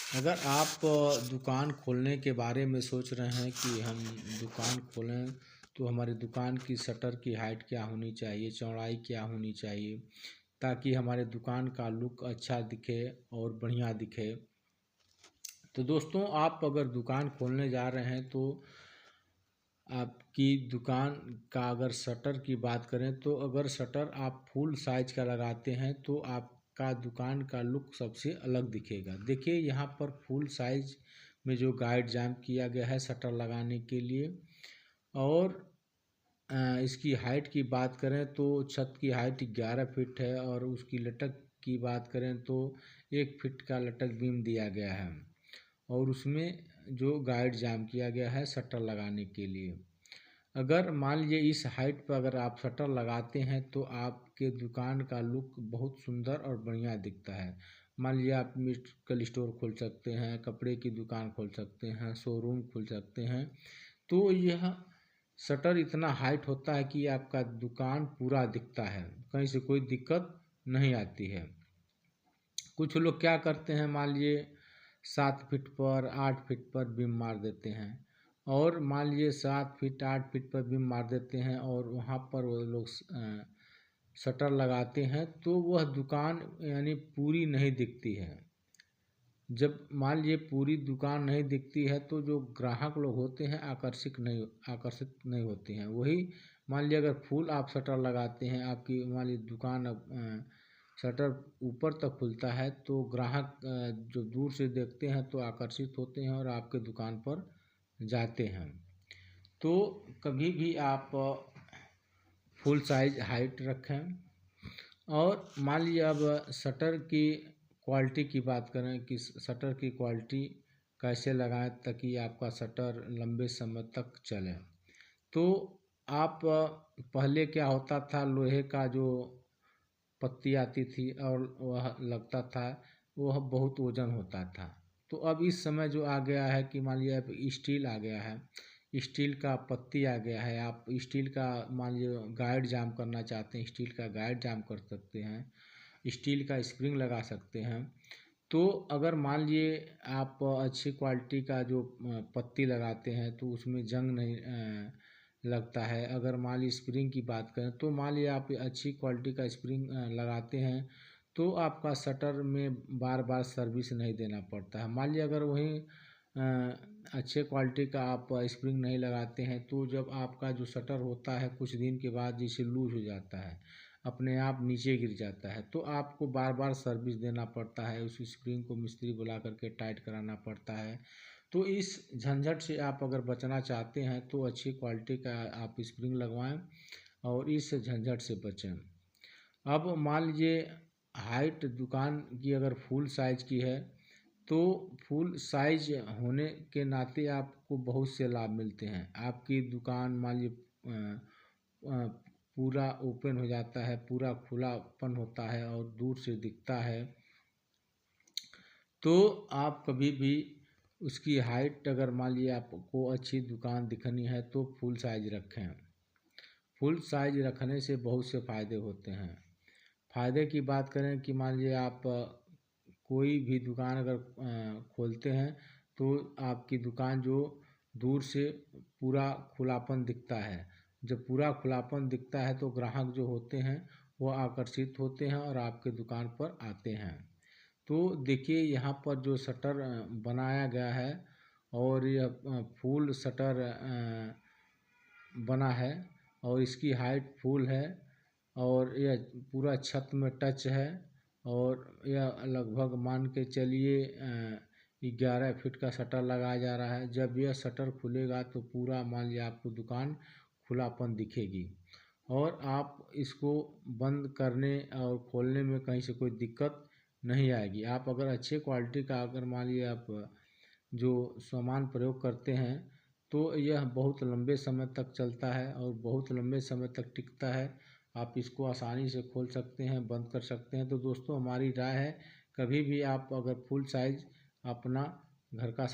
अगर आप दुकान खोलने के बारे में सोच रहे हैं कि हम दुकान खोलें तो हमारी दुकान की शटर की हाइट क्या होनी चाहिए, चौड़ाई क्या होनी चाहिए, ताकि हमारे दुकान का लुक अच्छा दिखे और बढ़िया दिखे। तो दोस्तों, आप अगर दुकान खोलने जा रहे हैं तो आपकी दुकान का अगर शटर की बात करें तो अगर शटर आप फुल साइज का लगाते हैं तो आपका दुकान का लुक सबसे अलग दिखेगा। देखिए, यहाँ पर फुल साइज में जो गाइड जाम किया गया है शटर लगाने के लिए। और इसकी हाइट की बात करें तो छत की हाइट 11 फीट है और उसकी लटक की बात करें तो 1 फीट का लटक बीम दिया गया है और उसमें जो गाइड जाम किया गया है शटर लगाने के लिए। अगर मान लीजिए इस हाइट पर अगर आप शटर लगाते हैं तो आपके दुकान का लुक बहुत सुंदर और बढ़िया दिखता है। मान लीजिए आप मेडिकल स्टोर खोल सकते हैं, कपड़े की दुकान खोल सकते हैं, शोरूम खोल सकते हैं। तो यह शटर इतना हाइट होता है कि आपका दुकान पूरा दिखता है, कहीं से कोई दिक्कत नहीं आती है। कुछ लोग क्या करते हैं, मान लीजिए 7 फीट पर 8 फीट पर बीम मार देते हैं और मान लीजिए 7 फीट 8 फीट पर बीम मार देते हैं और वहाँ पर वो लोग शटर लगाते हैं तो वह दुकान यानी पूरी नहीं दिखती है। जब मान लीजिए पूरी दुकान नहीं दिखती है तो जो ग्राहक लोग होते हैं आकर्षित नहीं होते हैं। वही मान लीजिए अगर फुल आप शटर लगाते हैं, आपकी मान लीजिए दुकान शटर ऊपर तक खुलता है तो ग्राहक जो दूर से देखते हैं तो आकर्षित होते हैं और आपके दुकान पर जाते हैं। तो कभी भी आप फुल साइज हाइट रखें। और मान लीजिए अब शटर की क्वालिटी की बात करें कि शटर की क्वालिटी कैसे लगाएं ताकि आपका शटर लंबे समय तक चले। तो आप पहले क्या होता था, लोहे का जो पत्ती आती थी और वह लगता था, वह बहुत वजन होता था। तो अब इस समय जो आ गया है कि मान लीजिए अब स्टील आ गया है, स्टील का पत्ती आ गया है। आप स्टील का मान लीजिए गाइड जाम करना चाहते हैं, स्टील का गाइड जाम कर सकते हैं, स्टील का स्प्रिंग लगा सकते हैं। तो अगर मान लीजिए आप अच्छी क्वालिटी का जो पत्ती लगाते हैं तो उसमें जंग नहीं लगता है। अगर मान लीजिए स्प्रिंग की बात करें तो मान लीजिए आप अच्छी क्वालिटी का स्प्रिंग लगाते हैं तो आपका शटर में बार बार सर्विस नहीं देना पड़ता है। मान लीजिए अगर वहीं अच्छे क्वालिटी का आप स्प्रिंग नहीं लगाते हैं तो जब आपका जो शटर होता है कुछ दिन के बाद जैसे लूज हो जाता है, अपने आप नीचे गिर जाता है, तो आपको बार बार सर्विस देना पड़ता है, उस स्प्रिंग को मिस्त्री बुला करके टाइट कराना पड़ता है। तो इस झंझट से आप अगर बचना चाहते हैं तो अच्छी क्वालिटी का आप स्प्रिंग लगवाएं और इस झंझट से बचें। अब मान लीजिए हाइट दुकान की अगर फुल साइज की है तो फुल साइज होने के नाते आपको बहुत से लाभ मिलते हैं। आपकी दुकान मान लीजिए पूरा ओपन हो जाता है, पूरा खुलापन होता है और दूर से दिखता है। तो आप कभी भी उसकी हाइट अगर मान लीजिए आपको अच्छी दुकान दिखनी है तो फुल साइज रखें। फुल साइज रखने से बहुत से फ़ायदे होते हैं। फ़ायदे की बात करें कि मान लीजिए आप कोई भी दुकान अगर खोलते हैं तो आपकी दुकान जो दूर से पूरा खुलापन दिखता है। जब पूरा खुलापन दिखता है तो ग्राहक जो होते हैं वो आकर्षित होते हैं और आपके दुकान पर आते हैं। तो देखिए, यहाँ पर जो शटर बनाया गया है और यह फुल शटर बना है और इसकी हाइट फुल है और यह पूरा छत में टच है और यह लगभग मान के चलिए 11 फीट का शटर लगाया जा रहा है। जब यह शटर खुलेगा तो पूरा मान लीजिए आपको दुकान खुलापन दिखेगी और आप इसको बंद करने और खोलने में कहीं से कोई दिक्कत नहीं आएगी। आप अगर अच्छे क्वालिटी का अगर मान लीजिए आप जो सामान प्रयोग करते हैं तो यह बहुत लंबे समय तक चलता है और बहुत लंबे समय तक टिकता है। आप इसको आसानी से खोल सकते हैं, बंद कर सकते हैं। तो दोस्तों, हमारी राय है कभी भी आप अगर फुल साइज अपना घर का